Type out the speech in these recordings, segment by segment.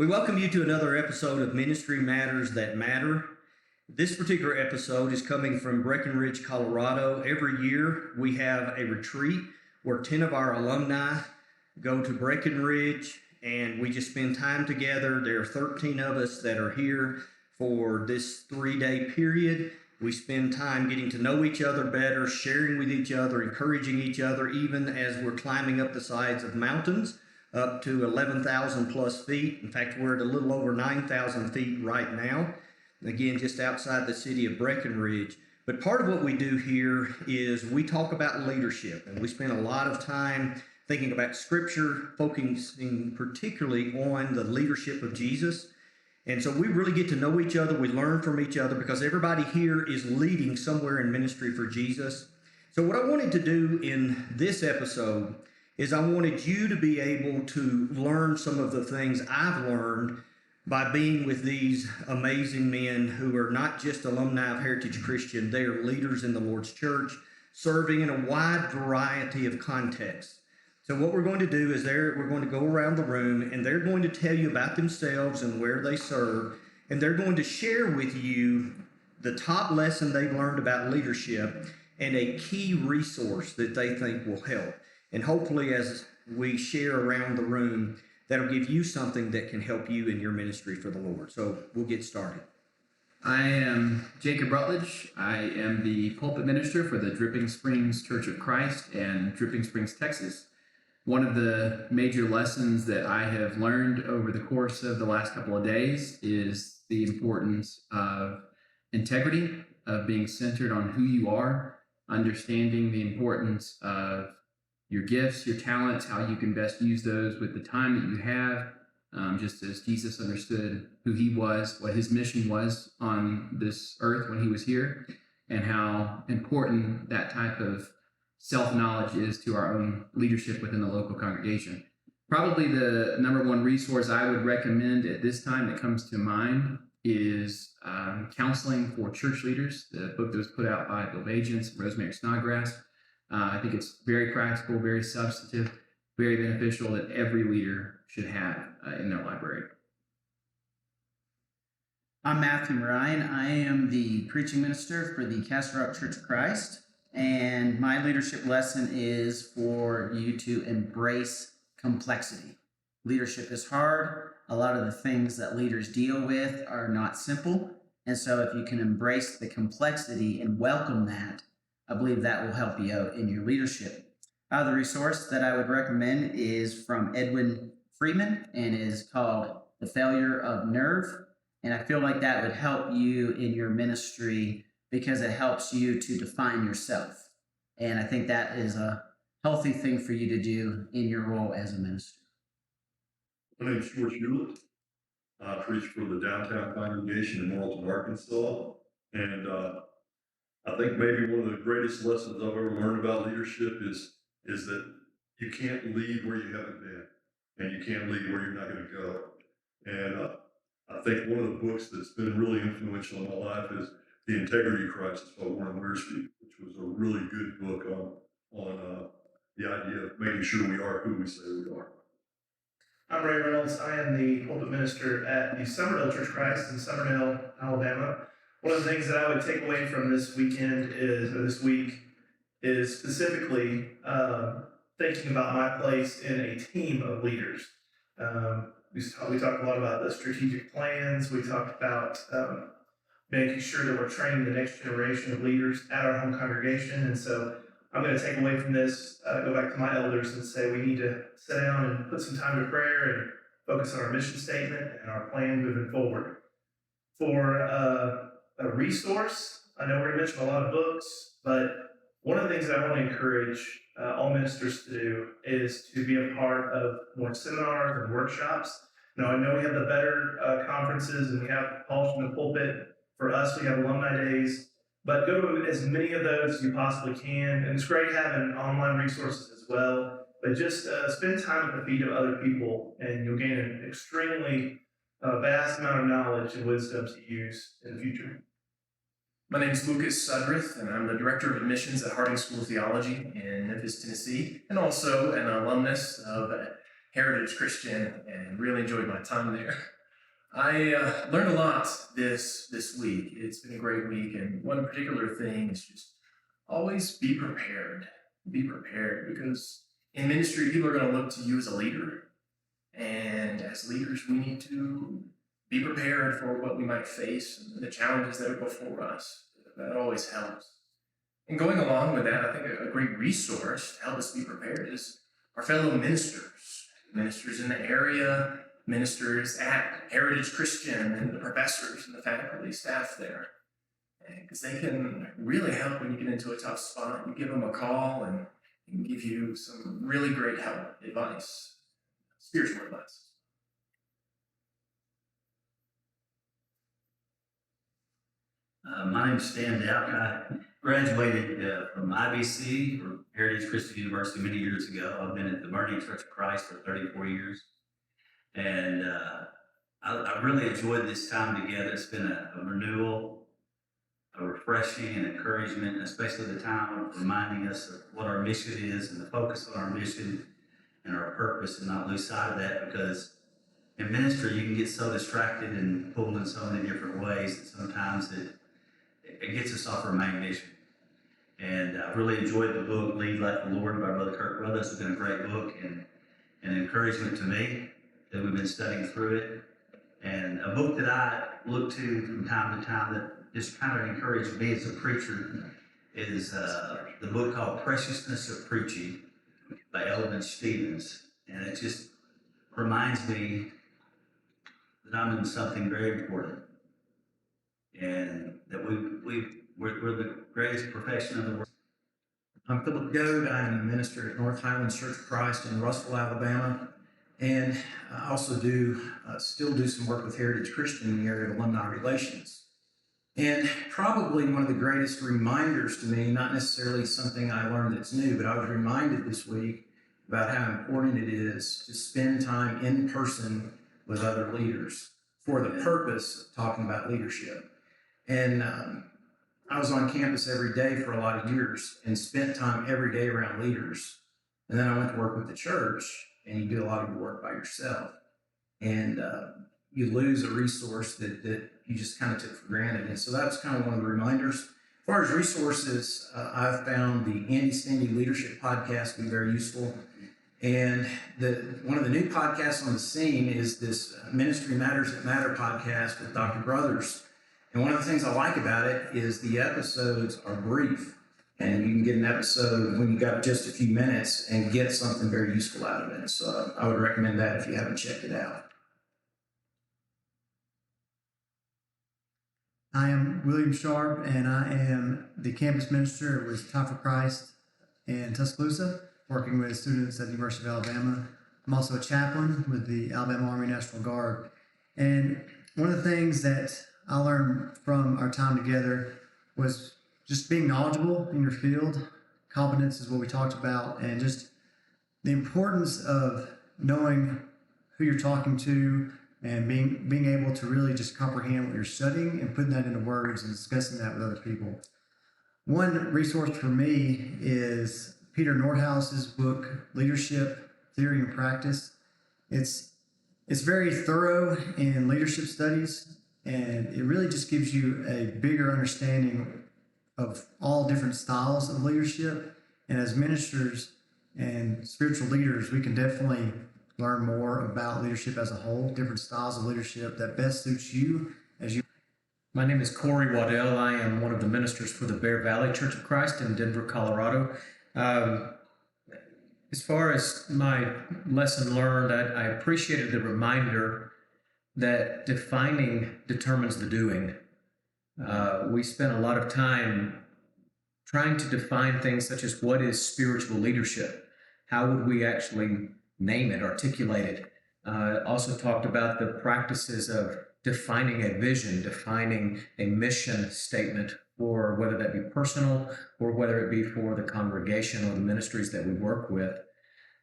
We welcome you to another episode of Ministry Matters That Matter. This particular episode is coming from Breckenridge, Colorado. Every year we have a retreat where 10 of our alumni go to Breckenridge and we just spend time together. There are 13 of us that are here for this 3-day period. We spend time getting to know each other better, sharing with each other, encouraging each other, even as we're climbing up the sides of mountains up to 11,000 plus feet. In fact, we're at a little over 9,000 feet right now. Again, just outside the city of Breckenridge. But part of what we do here is we talk about leadership, and we spend a lot of time thinking about Scripture, focusing particularly on the leadership of Jesus. And so we really get to know each other. We learn from each other because everybody here is leading somewhere in ministry for Jesus. So what I wanted to do in this episode is I wanted you to be able to learn some of the things I've learned by being with these amazing men who are not just alumni of Heritage Christian, they are leaders in the Lord's church, serving in a wide variety of contexts. So what we're going to do is we're going to go around the room and they're going to tell you about themselves and where they serve, and they're going to share with you the top lesson they've learned about leadership and a key resource that they think will help. And hopefully as we share around the room, that'll give you something that can help you in your ministry for the Lord. So we'll get started. I am Jacob Rutledge. I am the pulpit minister for the Dripping Springs Church of Christ in Dripping Springs, Texas. One of the major lessons that I have learned over the course of the last couple of days is the importance of integrity, of being centered on who you are, understanding the importance of your gifts, your talents, how you can best use those with the time that you have, just as Jesus understood who he was, what his mission was on this earth when he was here, and how important that type of self-knowledge is to our own leadership within the local congregation. Probably the number one resource I would recommend at this time that comes to mind is Counseling for Church Leaders, the book that was put out by Bill Bagents and Rosemary Snodgrass. I think it's very practical, very substantive, very beneficial that every leader should have in their library. I'm Matthew Ryan. I am the preaching minister for the Castle Rock Church of Christ, and my leadership lesson is for you to embrace complexity. Leadership is hard. A lot of the things that leaders deal with are not simple, and so if you can embrace the complexity and welcome that, I believe that will help you out in your leadership. The resource that I would recommend is from Edwin Freeman and is called The Failure of Nerve. And I feel like that would help you in your ministry because it helps you to define yourself. And I think that is a healthy thing for you to do in your role as a minister. My name is George Hewlett. I preach for the downtown congregation in Morrilton, Arkansas. And I think maybe one of the greatest lessons I've ever learned about leadership is that you can't lead where you haven't been, and you can't lead where you're not going to go. And I think one of the books that's been really influential in my life is The Integrity Crisis by Warren Wiersbe, which was a really good book on the idea of making sure we are who we say we are. I'm Ray Reynolds. I am the pulpit minister at the Summerhill Church of Christ in Summerhill, Alabama. One of the things that I would take away from this week is specifically thinking about my place in a team of leaders. We talked a lot about the strategic plans. We talked about making sure that we're training the next generation of leaders at our home congregation. And so I'm going to take away from this, go back to my elders and say we need to sit down and put some time to prayer and focus on our mission statement and our plan moving forward. For a resource, I know we're going to mention a lot of books, but one of the things that I want to encourage all ministers to do is to be a part of more seminars and workshops. Now, I know we have the better conferences and we have Paul's from the Pulpit. For us, we have alumni days, but go to as many of those as you possibly can. And it's great having online resources as well, but just spend time at the feet of other people and you'll gain an extremely vast amount of knowledge and wisdom to use in the future. My name is Lucas Sudrith, and I'm the Director of Admissions at Harding School of Theology in Memphis, Tennessee, and also an alumnus of Heritage Christian, and really enjoyed my time there. I learned a lot this week. It's been a great week, and one particular thing is just always be prepared. Be prepared, because in ministry, people are going to look to you as a leader, and as leaders, we need to be prepared for what we might face and the challenges that are before us. That always helps. And going along with that, I think a great resource to help us be prepared is our fellow ministers in the area, ministers at Heritage Christian, and the professors and the faculty, staff there. Because they can really help when you get into a tough spot. You give them a call and they can give you some really great help, advice, spiritual advice. My name's Stan Dowd. I graduated from IBC, or Heritage Christian University, many years ago. I've been at the Burning Church of Christ for 34 years. And I really enjoyed this time together. It's been a renewal, a refreshing and encouragement, especially the time of reminding us of what our mission is and the focus on our mission and our purpose, and not lose sight of that, because in ministry you can get so distracted and pulled in so many different ways that sometimes it gets us off our main mission. And I really enjoyed the book Lead Like the Lord by Brother Kirk Brothers. It's been a great book and an encouragement to me that we've been studying through it. And a book that I look to from time to time that just kind of encouraged me as a preacher is the book called Preciousness of Preaching by Alumni Retreat. And it just reminds me that I'm in something very important, and that we're the greatest profession of the world. I'm Philip Goad. I am a minister at North Highlands Church of Christ in Russell, Alabama. And I also still do some work with Heritage Christian in the area of alumni relations. And probably one of the greatest reminders to me, not necessarily something I learned that's new, but I was reminded this week about how important it is to spend time in person with other leaders for the purpose of talking about leadership. And I was on campus every day for a lot of years and spent time every day around leaders. And then I went to work with the church, and you do a lot of your work by yourself. And you lose a resource that you just kind of took for granted. And so that was kind of one of the reminders. As far as resources, I've found the Andy Stanley Leadership Podcast to be very useful. And one of the new podcasts on the scene is this Ministry Matters That Matter podcast with Dr. Brothers. And one of the things I like about it is the episodes are brief. And you can get an episode when you got just a few minutes and get something very useful out of it. So I would recommend that if you haven't checked it out. I am William Sharp, and I am the campus minister with Tie for Christ in Tuscaloosa, working with students at the University of Alabama. I'm also a chaplain with the Alabama Army National Guard. And one of the things that I learned from our time together was just being knowledgeable in your field. Competence is what we talked about, and just the importance of knowing who you're talking to and being able to really just comprehend what you're studying and putting that into words and discussing that with other people. One resource for me is Peter Nordhaus's book, Leadership, Theory and Practice. It's very thorough in leadership studies, and it really just gives you a bigger understanding of all different styles of leadership. And as ministers and spiritual leaders, we can definitely learn more about leadership as a whole, different styles of leadership that best suits you as you. My name is Corey Waddell. I am one of the ministers for the Bear Valley Church of Christ in Denver, Colorado. As far as my lesson learned, I appreciated the reminder that defining determines the doing. We spent a lot of time trying to define things such as what is spiritual leadership? How would we actually name it, articulate it? Also talked about the practices of defining a vision, defining a mission statement, or whether that be personal or whether it be for the congregation or the ministries that we work with.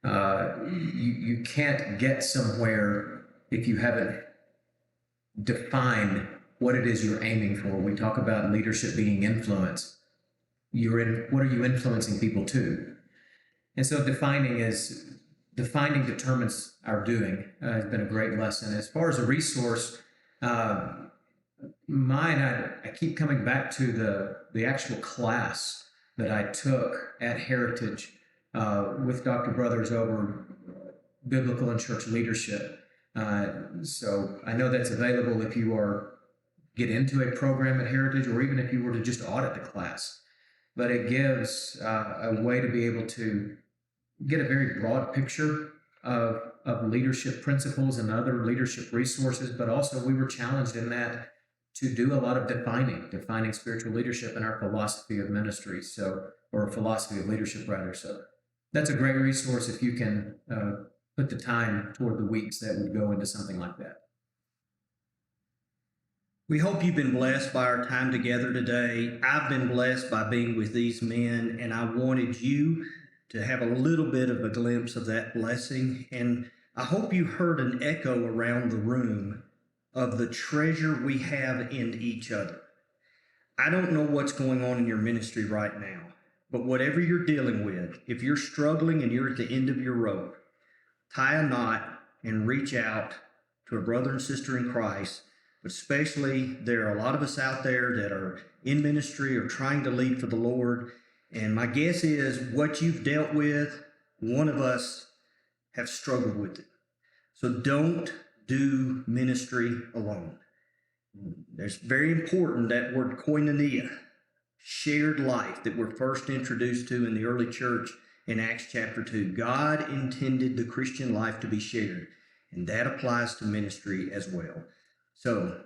You can't get somewhere if you haven't defined what it is you're aiming for. We talk about leadership being influence. What are you influencing people to? And so defining determines our doing. Has been a great lesson. As far as a resource, I keep coming back to the actual class that I took at Heritage with Dr. Brothers over biblical and church leadership. So I know that's available if you get into a program at Heritage, or even if you were to just audit the class. But it gives a way to be able to get a very broad picture of leadership principles and other leadership resources. But also we were challenged in that to do a lot of defining spiritual leadership in our philosophy of ministry, or philosophy of leadership rather. So that's a great resource if you can put the time toward the weeks that would go into something like that. We hope you've been blessed by our time together today. I've been blessed by being with these men, and I wanted you to have a little bit of a glimpse of that blessing. And I hope you heard an echo around the room of the treasure we have in each other. I don't know what's going on in your ministry right now, but whatever you're dealing with, if you're struggling and you're at the end of your rope, tie a knot and reach out to a brother and sister in Christ. But especially, there are a lot of us out there that are in ministry or trying to lead for the Lord. And my guess is what you've dealt with, one of us have struggled with it. So don't do ministry alone. There's very important, that word koinonia, shared life, that we're first introduced to in the early church in Acts chapter 2. God intended the Christian life to be shared, and that applies to ministry as well. So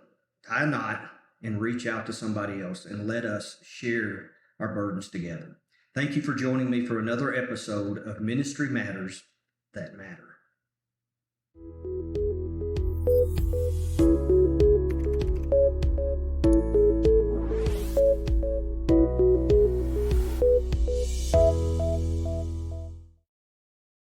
tie a knot and reach out to somebody else, and let us share our burdens together. Thank you for joining me for another episode of Ministry Matters That Matter.